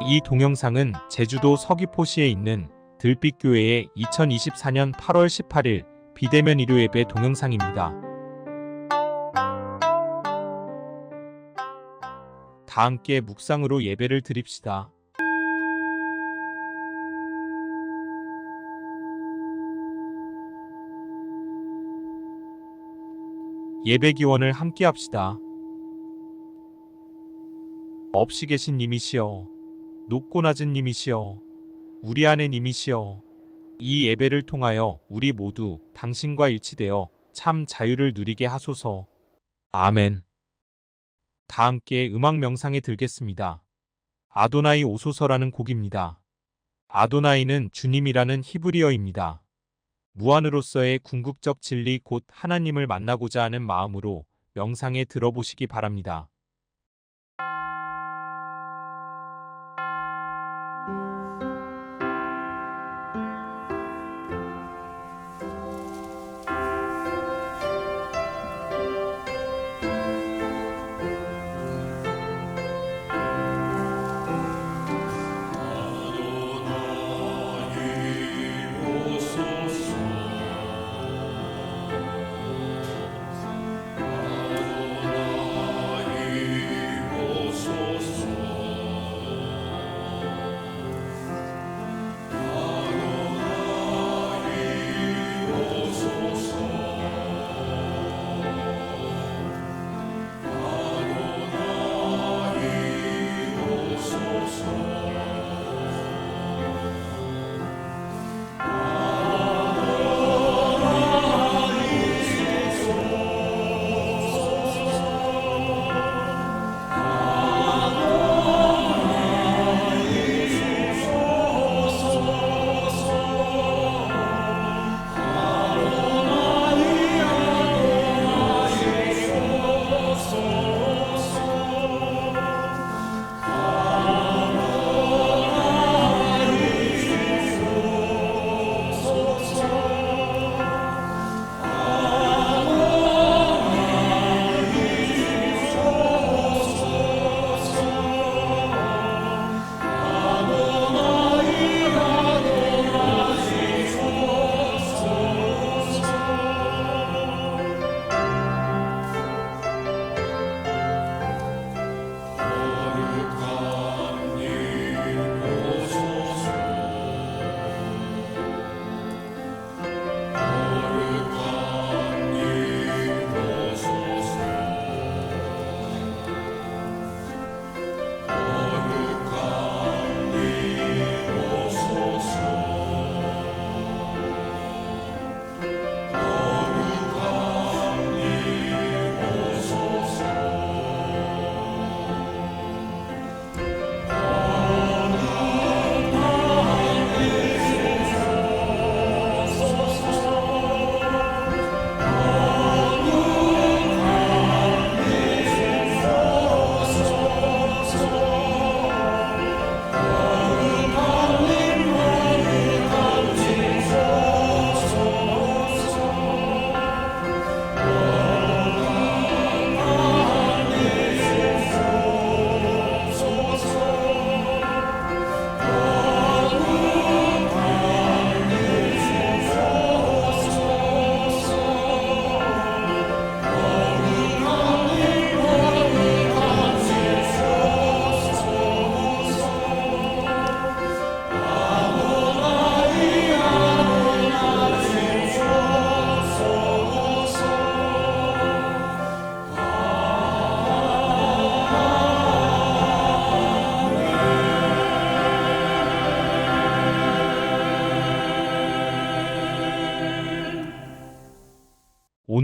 이 동영상은 제주도 서귀포시에 있는 들빛교회의 2024년 8월 18일 비대면 일요 예배 동영상입니다. 다 함께 묵상으로 예배를 드립시다. 예배 기원을 함께 합시다. 없이 계신 님이시여, 높고 낮은 님이시여, 우리 안에 님이시여, 이 예배를 통하여 우리 모두 당신과 일치되어 참 자유를 누리게 하소서. 아멘. 다 함께 음악 명상에 들겠습니다. 아도나이 오소서라는 곡입니다. 아도나이는 주님이라는 히브리어입니다. 무한으로서의 궁극적 진리 곧 하나님을 만나고자 하는 마음으로 명상에 들어보시기 바랍니다.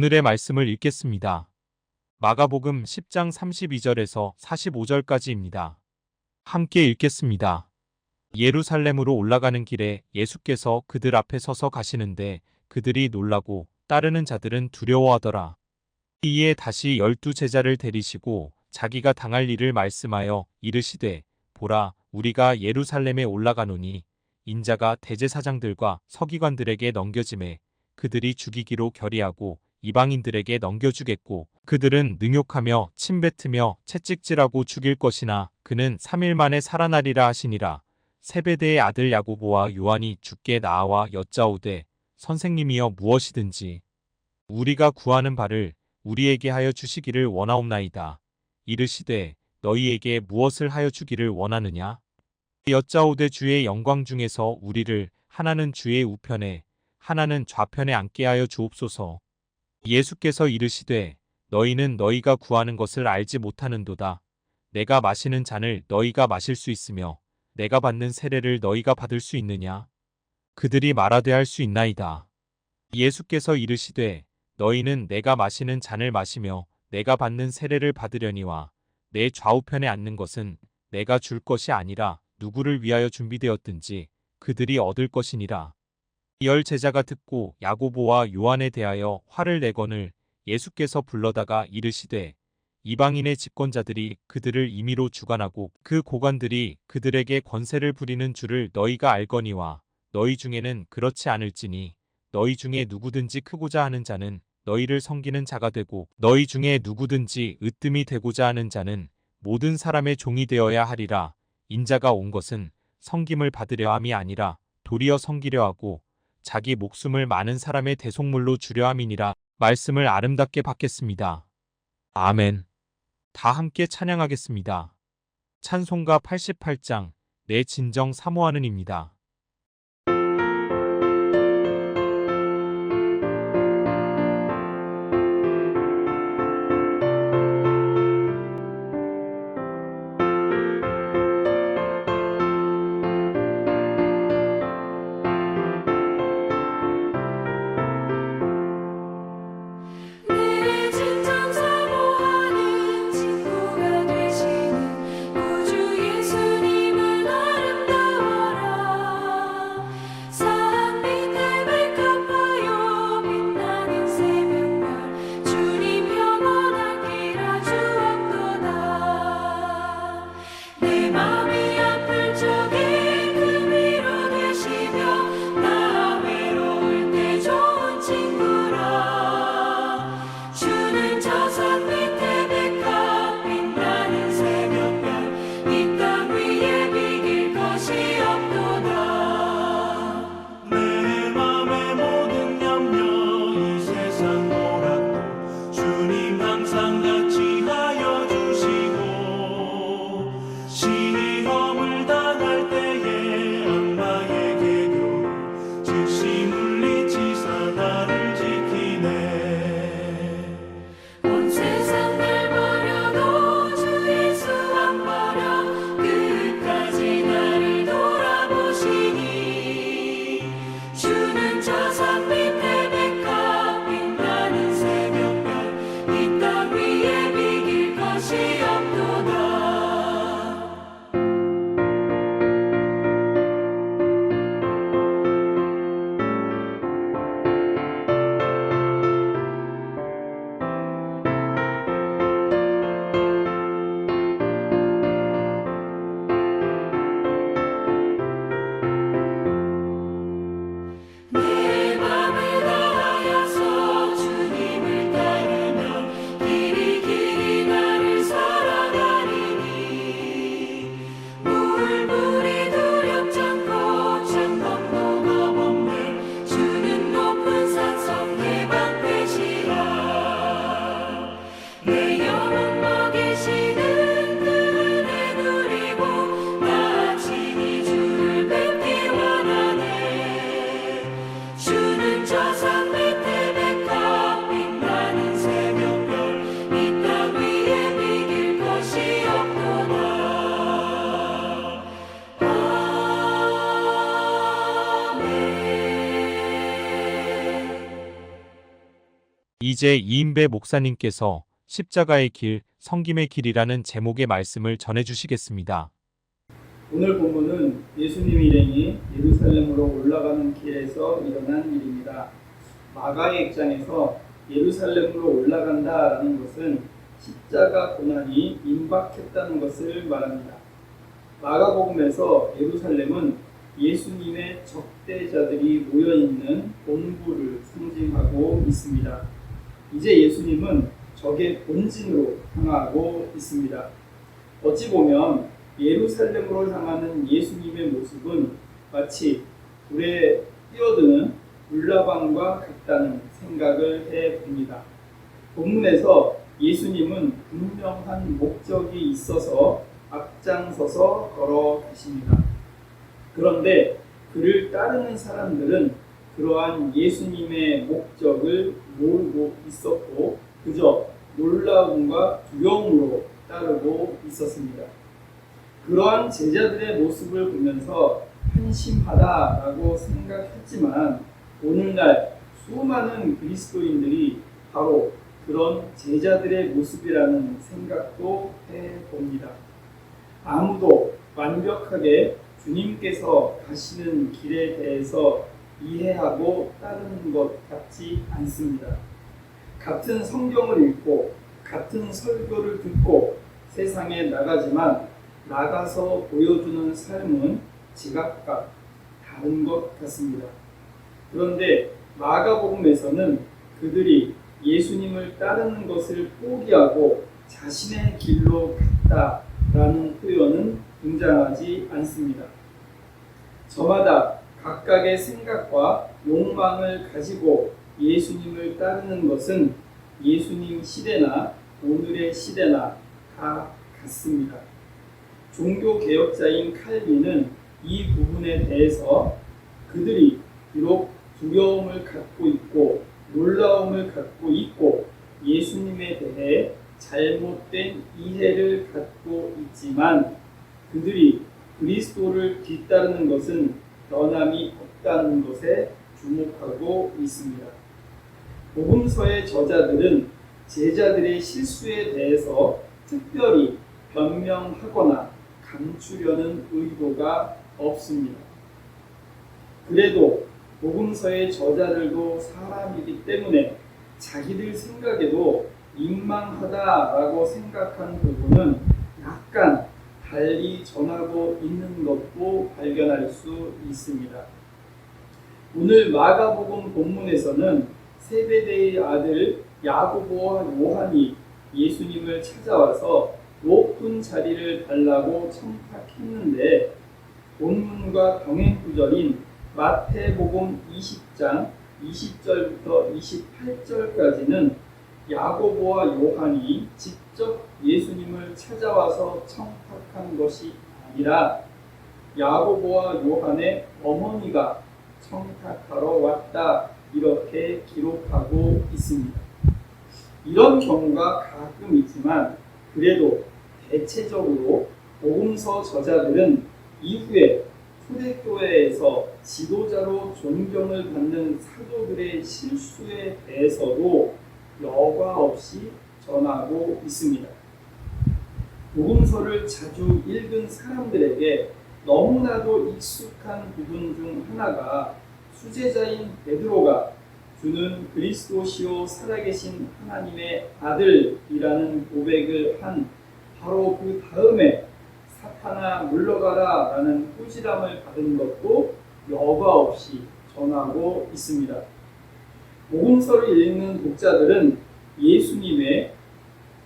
오늘의 말씀을 읽겠습니다. 마가복음 10장 32절에서 45절까지입니다. 함께 읽겠습니다. 예루살렘으로 올라가는 길에 예수께서 그들 앞에 서서 가시는데 그들이 놀라고 따르는 자들은 두려워하더라. 이에 다시 12 제자를 데리시고 자기가 당할 일을 말씀하여 이르시되 보라 우리가 예루살렘에 올라가노니 인자가 대제사장들과 서기관들에게 넘겨짐에 그들이 죽이기로 결의하고 이방인들에게 넘겨주겠고 그들은 능욕하며 침뱉으며 채찍질하고 죽일 것이나 그는 3일 만에 살아나리라 하시니라. 세베대의 아들 야고보와 요한이 주께 나아와 여짜오되 선생님이여 무엇이든지 우리가 구하는 바를 우리에게 하여 주시기를 원하옵나이다. 이르시되 너희에게 무엇을 하여 주기를 원하느냐? 여짜오되 주의 영광 중에서 우리를 하나는 주의 우편에 하나는 좌편에 앉게 하여 주옵소서. 예수께서 이르시되 너희는 너희가 구하는 것을 알지 못하는도다. 내가 마시는 잔을 너희가 마실 수 있으며 내가 받는 세례를 너희가 받을 수 있느냐? 그들이 말하되 할 수 있나이다. 예수께서 이르시되 너희는 내가 마시는 잔을 마시며 내가 받는 세례를 받으려니와 내 좌우편에 앉는 것은 내가 줄 것이 아니라 누구를 위하여 준비되었든지 그들이 얻을 것이니라. 열 제자가 듣고 야고보와 요한에 대하여 화를 내거늘 예수께서 불러다가 이르시되 이방인의 집권자들이 그들을 임의로 주관하고 그 고관들이 그들에게 권세를 부리는 줄을 너희가 알거니와 너희 중에는 그렇지 않을지니 너희 중에 누구든지 크고자 하는 자는 너희를 섬기는 자가 되고 너희 중에 누구든지 으뜸이 되고자 하는 자는 모든 사람의 종이 되어야 하리라. 인자가 온 것은 섬김을 받으려 함이 아니라 도리어 섬기려 하고 자기 목숨을 많은 사람의 대속물로 주려 함이니라. 말씀을 아름답게 받겠습니다. 아멘. 다 함께 찬양하겠습니다. 찬송가 88장 내 진정 사모하는입니다. 이제 이인배 목사님께서 십자가의 길, 섬김의 길이라는 제목의 말씀을 전해주시겠습니다. 오늘 본문은 예수님 일행이 예루살렘으로 올라가는 길에서 일어난 일입니다. 마가의 입장에서 예루살렘으로 올라간다라는 것은 십자가 고난이 임박했다는 것을 말합니다. 마가복음에서 예루살렘은 예수님의 적대자들이 모여있는 본부를 상징하고 있습니다. 이제 예수님은 적의 본진으로 향하고 있습니다. 어찌 보면 예루살렘으로 향하는 예수님의 모습은 마치 불에 뛰어드는 불나방과 같다는 생각을 해봅니다. 본문에서 예수님은 분명한 목적이 있어서 앞장서서 걸어가십니다. 그런데 그를 따르는 사람들은 그러한 예수님의 목적을 모르고 있었고 그저 놀라움과 두려움으로 따르고 있었습니다. 그러한 제자들의 모습을 보면서 한심하다라고 생각했지만 오늘날 수많은 그리스도인들이 바로 그런 제자들의 모습이라는 생각도 해봅니다. 아무도 완벽하게 주님께서 가시는 길에 대해서 이해하고 따르는 것 같지 않습니다. 같은 성경을 읽고 같은 설교를 듣고 세상에 나가지만 나가서 보여주는 삶은 지각과 다른 것 같습니다. 그런데 마가복음에서는 그들이 예수님을 따르는 것을 포기하고 자신의 길로 갔다라는 표현은 등장하지 않습니다. 저마다 각각의 생각과 욕망을 가지고 예수님을 따르는 것은 예수님 시대나 오늘의 시대나 다 같습니다. 종교개혁자인 칼빈은 이 부분에 대해서 그들이 비록 두려움을 갖고 있고 놀라움을 갖고 있고 예수님에 대해 잘못된 이해를 갖고 있지만 그들이 그리스도를 뒤따르는 것은 변함이 없다는 것에 주목하고 있습니다. 복음서의 저자들은 제자들의 실수에 대해서 특별히 변명하거나 감추려는 의도가 없습니다. 그래도 복음서의 저자들도 사람이기 때문에 자기들 생각에도 민망하다라고 생각한 부분은 약간 달리 전하고 있는 것도 발견할 수 있습니다. 오늘 마가복음 본문에서는 세베대의 아들 야고보와 요한이 예수님을 찾아와서 높은 자리를 달라고 청탁했는데 본문과 병행 구절인 마태복음 20장 20절부터 28절까지는 야고보와 요한이 직접 예수님을 찾아와서 청탁한 것이 아니라 야고보와 요한의 어머니가 청탁하러 왔다 이렇게 기록하고 있습니다. 이런 경우가 가끔 있지만 그래도 대체적으로 복음서 저자들은 이후에 초대교회에서 지도자로 존경을 받는 사도들의 실수에 대해서도 여과 없이 전하고 있습니다. 복음서를 자주 읽은 사람들에게 너무나도 익숙한 부분 중 하나가 수제자인 베드로가 주는 그리스도시요 살아계신 하나님의 아들이라는 고백을 한 바로 그 다음에 사탄아 물러가라 라는 꾸지람을 받은 것도 여과 없이 전하고 있습니다. 복음서를 읽는 독자들은 예수님의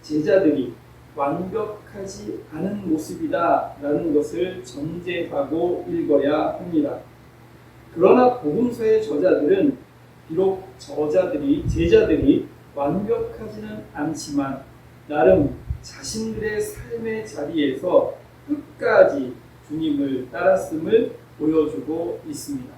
제자들이 완벽하지 않은 모습이다 라는 것을 전제하고 읽어야 합니다. 그러나 복음서의 저자들은 비록 제자들이 완벽하지는 않지만 나름 자신들의 삶의 자리에서 끝까지 주님을 따랐음을 보여주고 있습니다.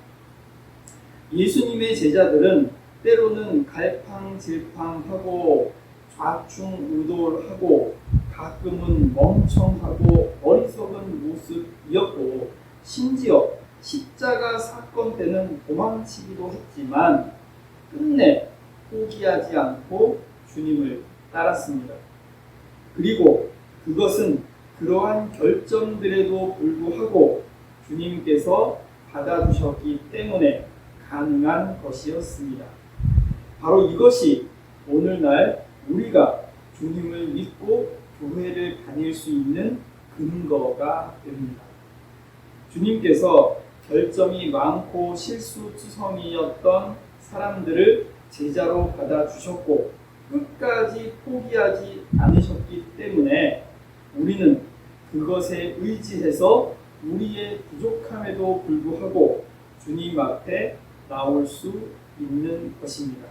예수님의 제자들은 때로는 갈팡질팡하고 좌충우돌하고 가끔은 멍청하고 어리석은 모습이었고 심지어 십자가 사건 때는 도망치기도 했지만 끝내 포기하지 않고 주님을 따랐습니다. 그리고 그것은 그러한 결점들에도 불구하고 주님께서 받아주셨기 때문에 가능한 것이었습니다. 바로 이것이 오늘날 우리가 주님을 믿고 교회를 다닐 수 있는 근거가 됩니다. 주님께서 결점이 많고 실수투성이였던 사람들을 제자로 받아주셨고 끝까지 포기하지 않으셨기 때문에 우리는 그것에 의지해서 우리의 부족함에도 불구하고 주님 앞에 나올 수 있는 것입니다.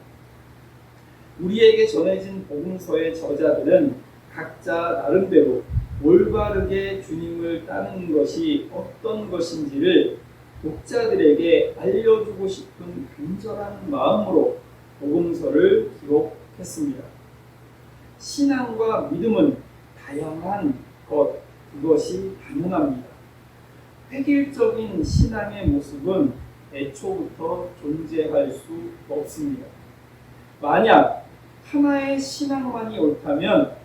우리에게 전해진 복음서의 저자들은 각자 나름대로 올바르게 주님을 따르는 것이 어떤 것인지를 독자들에게 알려주고 싶은 간절한 마음으로 복음서를 기록했습니다. 신앙과 믿음은 다양한 그것이 가능합니다. 획일적인 신앙의 모습은 애초부터 존재할 수 없습니다. 만약 하나의 신앙만이 옳다면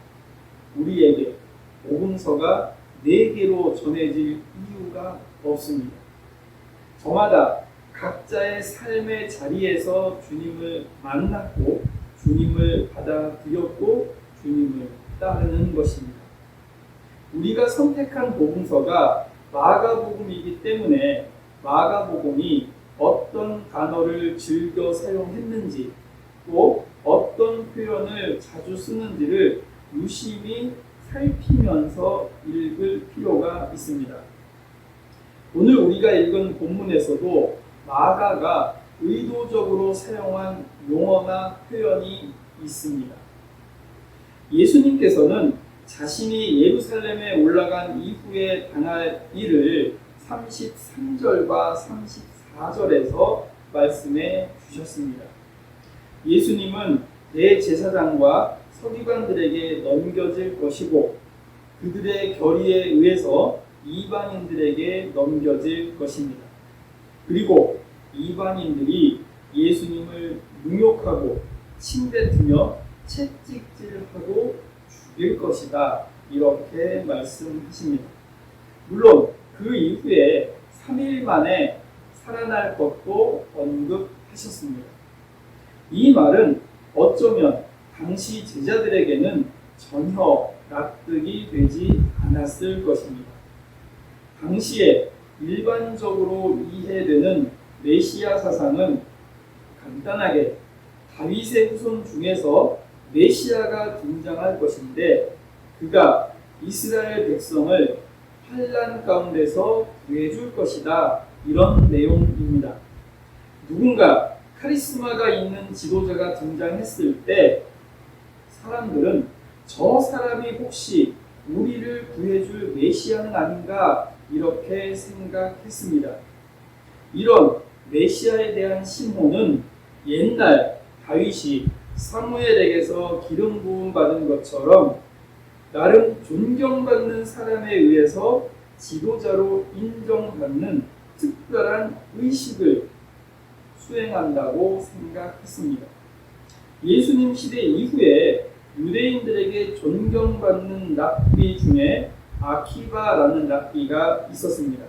우리에게 복음서가 4개로 전해질 이유가 없습니다. 저마다 각자의 삶의 자리에서 주님을 만났고 주님을 받아들였고 주님을 따르는 것입니다. 우리가 선택한 복음서가 마가복음이기 때문에 마가복음이 어떤 단어를 즐겨 사용했는지 또 어떤 표현을 자주 쓰는지를 유심히 살피면서 읽을 필요가 있습니다. 오늘 우리가 읽은 본문에서도 마가가 의도적으로 사용한 용어나 표현이 있습니다. 예수님께서는 자신이 예루살렘에 올라간 이후에 당할 일을 33절과 34절에서 말씀해 주셨습니다. 예수님은 대제사장과 서기관들에게 넘겨질 것이고 그들의 결의에 의해서 이방인들에게 넘겨질 것입니다. 그리고 이방인들이 예수님을 능욕하고 침뱉으며 채찍질하고 죽일 것이다. 이렇게 말씀하십니다. 물론 그 이후에 3일 만에 살아날 것도 언급하셨습니다. 이 말은 어쩌면 당시 제자들에게는 전혀 납득이 되지 않았을 것입니다. 당시에 일반적으로 이해되는 메시아 사상은 간단하게 다윗의 후손 중에서 메시아가 등장할 것인데 그가 이스라엘 백성을 환난 가운데서 구해줄 것이다. 이런 내용입니다. 누군가 카리스마가 있는 지도자가 등장했을 때 사람들은 저 사람이 혹시 우리를 구해줄 메시아는 아닌가 이렇게 생각했습니다. 이런 메시아에 대한 신호는 옛날 다윗이 사무엘에게서 기름 부음 받은 것처럼 나름 존경받는 사람에 의해서 지도자로 인정받는 특별한 의식을 수행한다고 생각했습니다. 예수님 시대 이후에 유대인들에게 존경받는 랍비 중에 아키바라는 랍비가 있었습니다.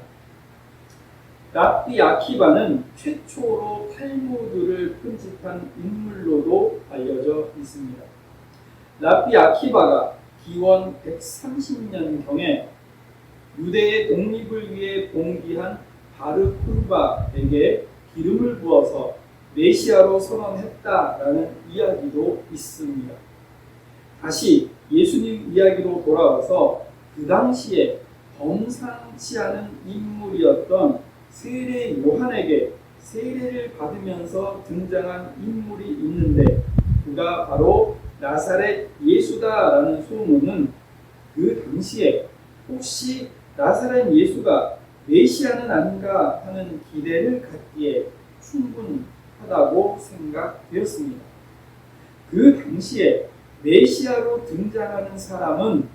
랍비 아키바는 최초로 탈무드를 편집한 인물로도 알려져 있습니다. 랍비 아키바가 기원 130년경에 유대의 독립을 위해 봉기한 바르쿠르바에게 기름을 부어서 메시아로 선언했다라는 이야기도 있습니다. 다시 예수님 이야기로 돌아와서 그 당시에 범상치 않은 인물이었던 세례 요한에게 세례를 받으면서 등장한 인물이 있는데 그가 바로 나사렛 예수다라는 소문은 그 당시에 혹시 나사렛 예수가 메시아는 아닌가 하는 기대를 갖기에 충분하다고 생각되었습니다. 그 당시에 메시아로 등장하는 사람은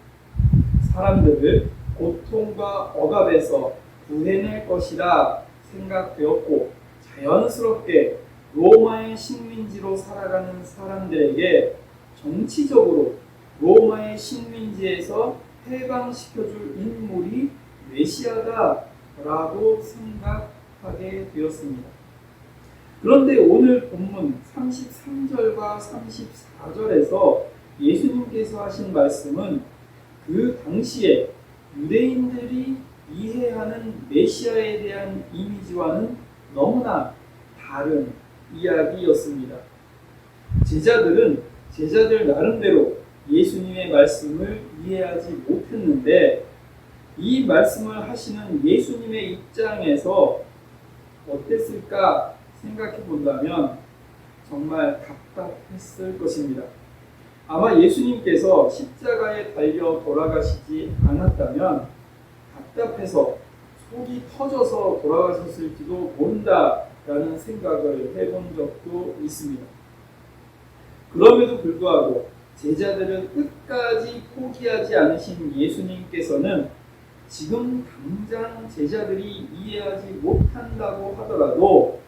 사람들을 고통과 억압에서 구해낼 것이라 생각되었고 자연스럽게 로마의 식민지로 살아가는 사람들에게 정치적으로 로마의 식민지에서 해방시켜줄 인물이 메시아다라고 생각하게 되었습니다. 그런데 오늘 본문 33절과 34절에서 예수님께서 하신 말씀은 그 당시에 유대인들이 이해하는 메시아에 대한 이미지와는 너무나 다른 이야기였습니다. 제자들은 제자들 나름대로 예수님의 하나님의 말씀을 이해하지 못했는데 이 말씀을 하시는 예수님의 입장에서 어땠을까 생각해 본다면 정말 답답했을 것입니다. 아마 예수님께서 십자가에 달려 돌아가시지 않았다면 답답해서 속이 터져서 돌아가셨을지도 모른다라는 생각을 해본 적도 있습니다. 그럼에도 불구하고 제자들을 끝까지 포기하지 않으신 예수님께서는 지금 당장 제자들이 이해하지 못한다고 하더라도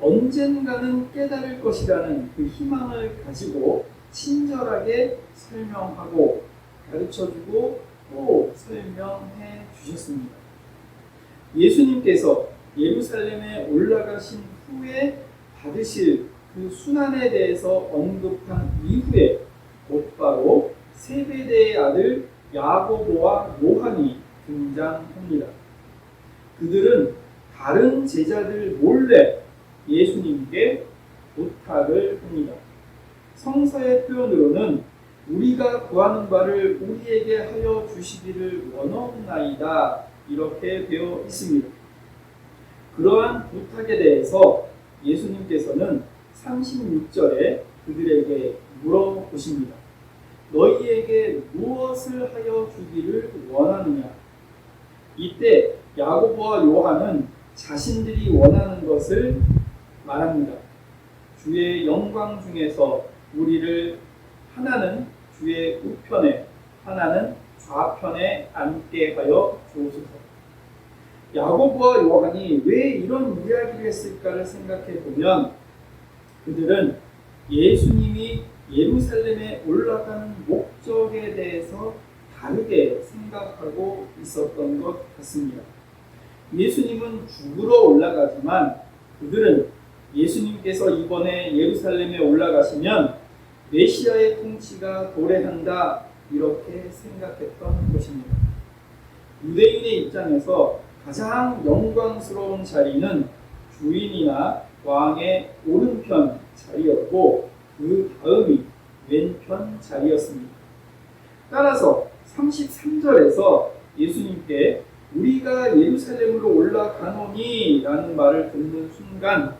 언젠가는 깨달을 것이라는 그 희망을 가지고 친절하게 설명하고 가르쳐주고 또 설명해 주셨습니다. 예수님께서 예루살렘에 올라가신 후에 받으실 그 순환에 대해서 언급한 이후에 곧바로 세베대의 아들 야고보와 요한이 등장합니다. 그들은 다른 제자들 몰래 예수님께 부탁을 합니다. 성서의 표현으로는 우리가 구하는 바를 우리에게 하여 주시기를 원하옵나이다 이렇게 되어 있습니다. 그러한 부탁에 대해서 예수님께서는 36절에 그들에게 물어보십니다. 너희에게 무엇을 하여 주기를 원하느냐? 이때 야고보와 요한은 자신들이 원하는 것을 말합니다. 주의 영광 중에서 우리를 하나는 주의 우편에 하나는 좌편에 앉게 하여 주옵소서. 야고보와 요한이 왜 이런 이야기를 했을까를 생각해 보면 그들은 예수님이 예루살렘에 올라가는 목적에 대해서 다르게 생각하고 있었던 것 같습니다. 예수님은 죽으러 올라가지만 그들은 예수님께서 이번에 예루살렘에 올라가시면 메시아의 통치가 도래한다 이렇게 생각했던 것입니다. 유대인의 입장에서 가장 영광스러운 자리는 주인이나 왕의 오른편 자리였고 그 다음이 왼편 자리였습니다. 따라서 33절에서 예수님께 우리가 예루살렘으로 올라가노니 라는 말을 듣는 순간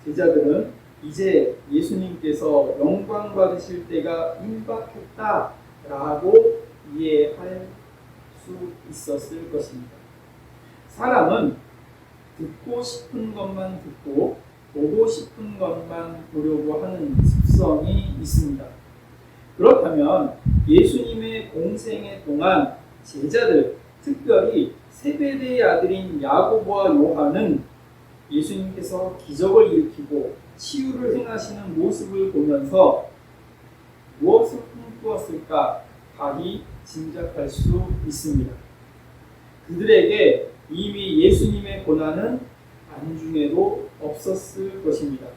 제자들은 이제 예수님께서 영광 받으실 때가 임박했다 라고 이해할 수 있었을 것입니다. 사람은 듣고 싶은 것만 듣고 보고 싶은 것만 보려고 하는 습성이 있습니다. 그렇다면 예수님의 공생애 동안 제자들, 특별히 세베대의 아들인 야고보와 요한은 예수님께서 기적을 일으키고 치유를 행하시는 모습을 보면서 무엇을 꿈꾸었을까 다히 짐작할 수 있습니다. 그들에게 이미 예수님의 고난은 안중에도 없었을 것입니다.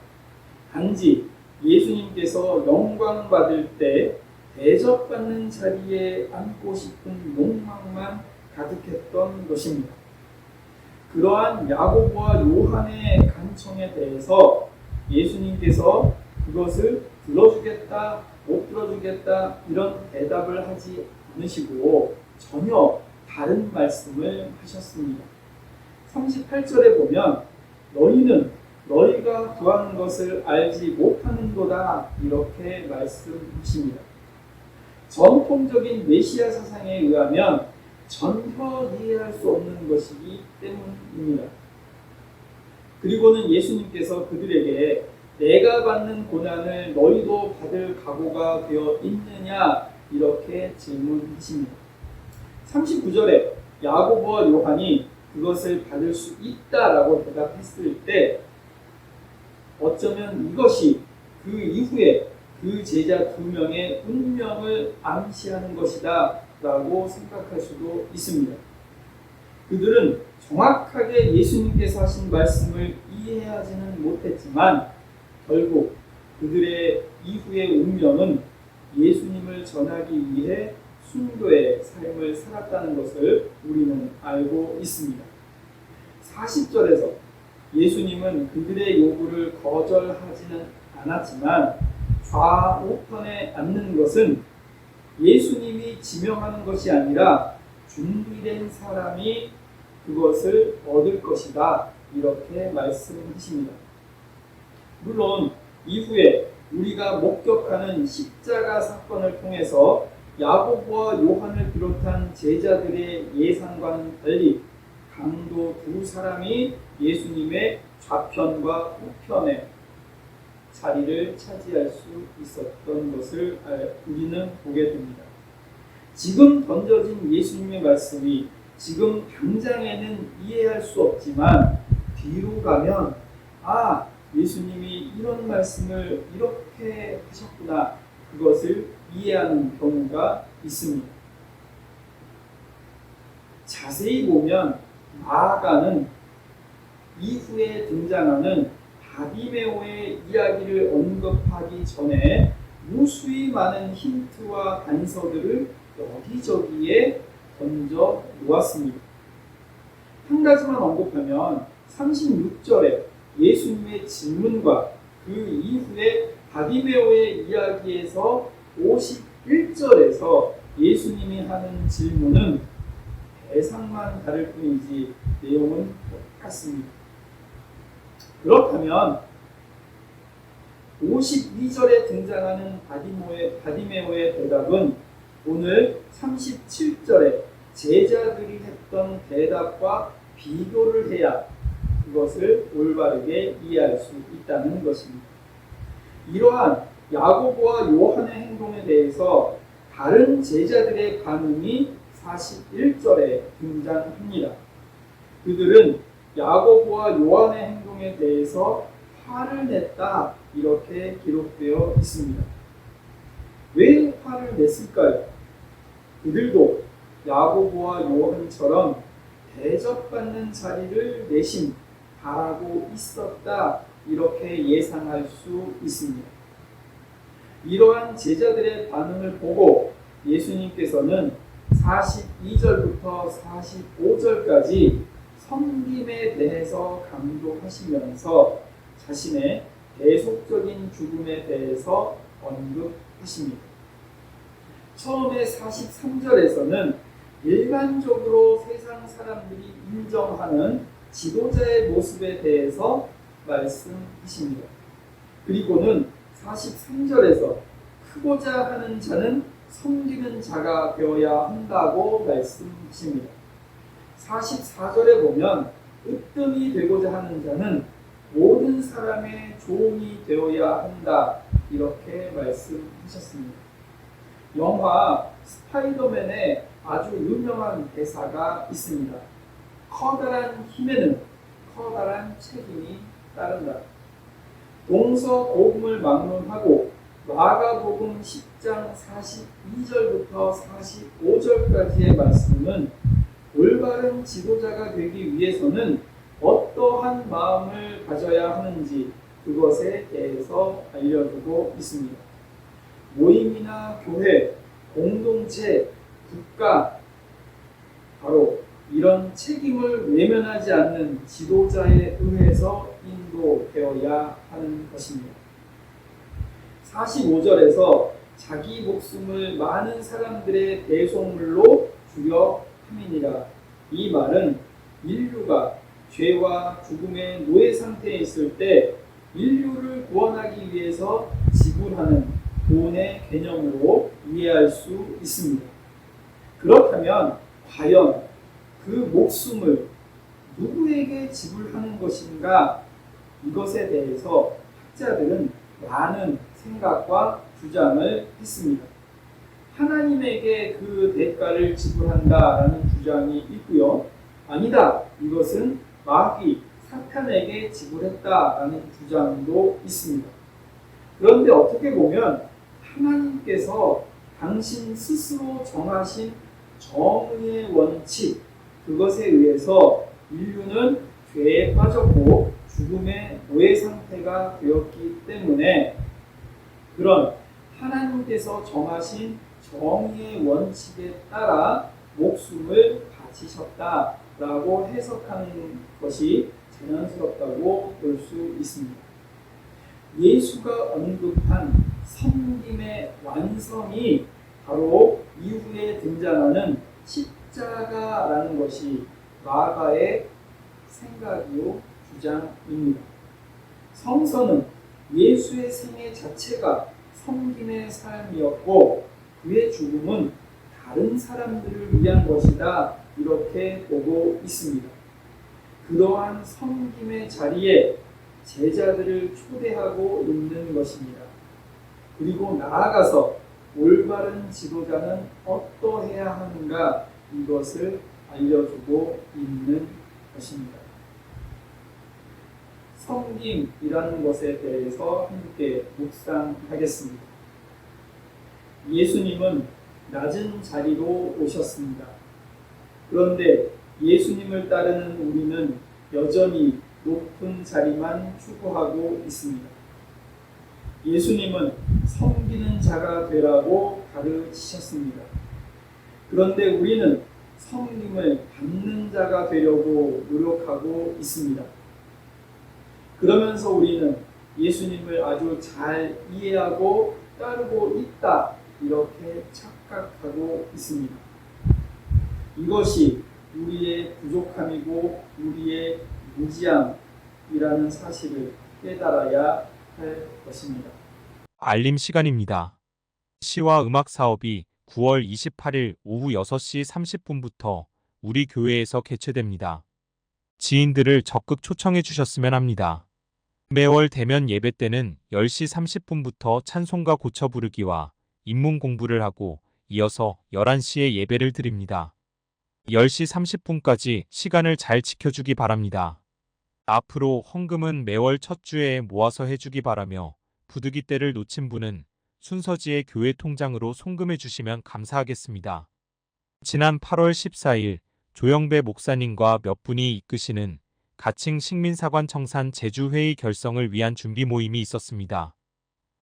단지 예수님께서 영광 받을 때 대접받는 자리에 앉고 싶은 욕망만 가득했던 것입니다. 그러한 야고보와 요한의 간청에 대해서 예수님께서 그것을 들어주겠다, 못 들어주겠다 이런 대답을 하지 않으시고 전혀 다른 말씀을 하셨습니다. 38절에 보면 너희는 너희가 구하는 것을 알지 못하는도다 이렇게 말씀하십니다. 전통적인 메시아 사상에 의하면 전혀 이해할 수 없는 것이기 때문입니다. 그리고는 예수님께서 그들에게 내가 받는 고난을 너희도 받을 각오가 되어 있느냐 이렇게 질문하십니다. 39절에 야고보와 요한이 그것을 받을 수 있다라고 대답했을 때 어쩌면 이것이 그 이후에 그 제자 2명의 운명을 암시하는 것이다 라고 생각할 수도 있습니다. 그들은 정확하게 예수님께서 하신 말씀을 이해하지는 못했지만 결국 그들의 이후의 운명은 예수님을 전하기 위해 순교의 삶을 살았다는 것을 우리는 알고 있습니다. 40절에서 예수님은 그들의 요구를 거절하지는 않았지만 좌우편에 앉는 것은 예수님이 지명하는 것이 아니라 준비된 사람이 그것을 얻을 것이다. 이렇게 말씀하십니다. 물론 이후에 우리가 목격하는 십자가 사건을 통해서 야고보와 요한을 비롯한 제자들의 예상과는 달리 강도 두 사람이 예수님의 좌편과 우편에 자리를 차지할 수 있었던 것을 우리는 보게 됩니다. 지금 던져진 예수님의 말씀이 지금 당장에는 이해할 수 없지만 뒤로 가면 예수님이 이런 말씀을 이렇게 하셨구나, 그것을 이해하는 경우가 있습니다. 자세히 보면 나아가는 이후에 등장하는 바디메오의 이야기를 언급하기 전에 무수히 많은 힌트와 단서들을 여기저기에 던져 놓았습니다. 한 가지만 언급하면 36절에 예수님의 질문과 그 이후에 바디메오의 이야기에서 51절에서 예수님이 하는 질문은 대상만 다를 뿐이지 내용은 똑같습니다. 그렇다면 52절에 등장하는 바디메오의 대답은 오늘 37절에 제자들이 했던 대답과 비교를 해야 그것을 올바르게 이해할 수 있다는 것입니다. 이러한 야고보와 요한의 행동에 대해서 다른 제자들의 반응이 41절에 등장합니다. 그들은 야고보와 요한의 행동에 대해서 화를 냈다, 이렇게 기록되어 있습니다. 왜 화를 냈을까요? 그들도 야고보와 요한처럼 대접받는 자리를 내심 바라고 있었다, 이렇게 예상할 수 있습니다. 이러한 제자들의 반응을 보고 예수님께서는 42절부터 45절까지 섬김에 대해서 강조하시면서 자신의 대속적인 죽음에 대해서 언급하십니다. 처음에 43절에서는 일반적으로 세상 사람들이 인정하는 지도자의 모습에 대해서 말씀하십니다. 그리고는 43절에서 크고자 하는 자는 섬기는 자가 되어야 한다고 말씀하십니다. 44절에 보면 으뜸이 되고자 하는 자는 모든 사람의 종이 되어야 한다, 이렇게 말씀하셨습니다. 영화 스파이더맨에 아주 유명한 대사가 있습니다. 커다란 힘에는 커다란 책임이 따른다. 동서복음을 막론하고 마가복음 10장 42절부터 45절까지의 말씀은 올바른 지도자가 되기 위해서는 어떠한 마음을 가져야 하는지 그것에 대해서 알려주고 있습니다. 모임이나 교회, 공동체, 국가, 바로 이런 책임을 외면하지 않는 지도자에 의해서 인도되어야 하는 것입니다. 45절에서 자기 목숨을 많은 사람들의 대속물로 주려 함이니라. 이 말은 인류가 죄와 죽음의 노예 상태에 있을 때 인류를 구원하기 위해서 지불하는 돈의 개념으로 이해할 수 있습니다. 그렇다면 과연 그 목숨을 누구에게 지불하는 것인가? 이것에 대해서 학자들은 많은 생각과 주장을 했습니다. 하나님에게 그 대가를 지불한다라는 주장이 있고요. 아니다, 이것은 마귀, 사탄에게 지불했다라는 주장도 있습니다. 그런데 어떻게 보면 하나님께서 당신 스스로 정하신 정의의 원칙, 그것에 의해서 인류는 죄에 빠졌고 죽음의 노예 상태가 되었기 때문에 그런 하나님께서 정하신 정의의 원칙에 따라 목숨을 바치셨다라고 해석하는 것이 자연스럽다고 볼 수 있습니다. 예수가 언급한 섬김의 완성이 바로 이후에 등장하는 십자가라는 것이 마가의 생각이요 주장입니다. 성서는 예수의 생애 자체가 섬김의 삶이었고 그의 죽음은 다른 사람들을 위한 것이다 이렇게 보고 있습니다. 그러한 섬김의 자리에 제자들을 초대하고 있는 것입니다. 그리고 나아가서 올바른 지도자는 어떠해야 하는가 이것을 알려주고 있는 것입니다. 섬김이라는 것에 대해서 함께 묵상하겠습니다. 예수님은 낮은 자리로 오셨습니다. 그런데 예수님을 따르는 우리는 여전히 높은 자리만 추구하고 있습니다. 예수님은 섬기는 자가 되라고 가르치셨습니다. 그런데 우리는 섬김을 받는 자가 되려고 노력하고 있습니다. 그러면서 우리는 예수님을 아주 잘 이해하고 따르고 있다 이렇게 착각하고 있습니다. 이것이 우리의 부족함이고 우리의 무지함이라는 사실을 깨달아야 할 것입니다. 알림 시간입니다. 시와 음악 사업이 9월 28일 오후 6시 30분부터 우리 교회에서 개최됩니다. 지인들을 적극 초청해 주셨으면 합니다. 매월 대면 예배 때는 10시 30분부터 찬송가 고쳐 부르기와 인문 공부를 하고 이어서 11시에 예배를 드립니다. 10시 30분까지 시간을 잘 지켜주기 바랍니다. 앞으로 헌금은 매월 첫 주에 모아서 해주기 바라며 부득이 때를 놓친 분은 순서지의 교회 통장으로 송금해 주시면 감사하겠습니다. 지난 8월 14일 조영배 목사님과 몇 분이 이끄시는 가칭 식민사관 청산 제주회의 결성을 위한 준비 모임이 있었습니다.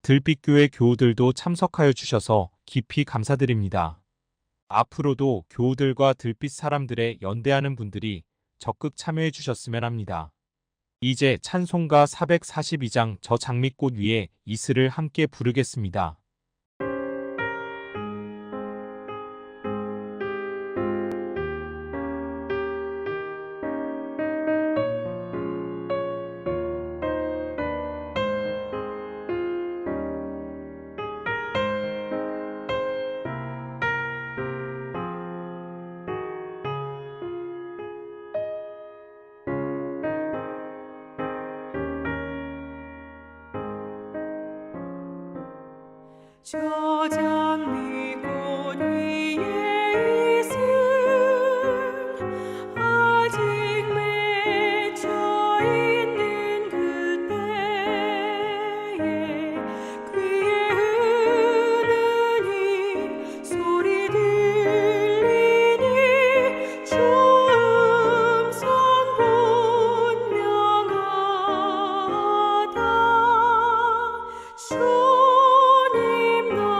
들빛교회 교우들도 참석하여 주셔서 깊이 감사드립니다. 앞으로도 교우들과 들빛 사람들의 연대하는 분들이 적극 참여해 주셨으면 합니다. 이제 찬송가 442장 저 장미꽃 위에 이슬을 함께 부르겠습니다. 저 장미꽃 위에 이슬 아직 맺혀 있는 그때에 귀에 흐르는 이 소리 들리니 주 음성 분명하다 주님 너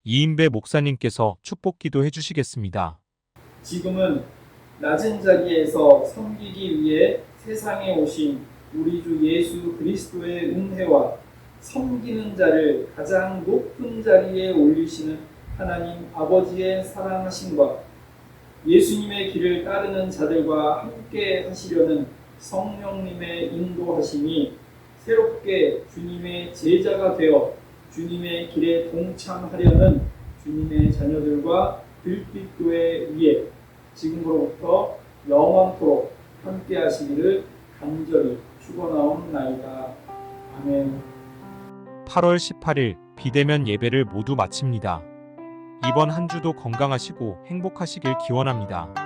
이인배 목사님께서 축복 기도해 주시겠습니다. 지금은 낮은 자리에서 섬기기 위해 세상에 오신 우리 주 예수 그리스도의 은혜와 섬기는 자를 가장 높은 자리에 올리시는 하나님 아버지의 사랑하심과 예수님의 길을 따르는 자들과 함께 하시려는 성령님의 인도하심이 새롭게 주님의 제자가 되어 주님의 길에 동참하려는 주님의 자녀들과 들빛교회 위에 지금으로부터 영원토록 함께 하시기를 간절히 축원하옵나이다. 아멘. 8월 18일 비대면 예배를 모두 마칩니다. 이번 한 주도 건강하시고 행복하시길 기원합니다.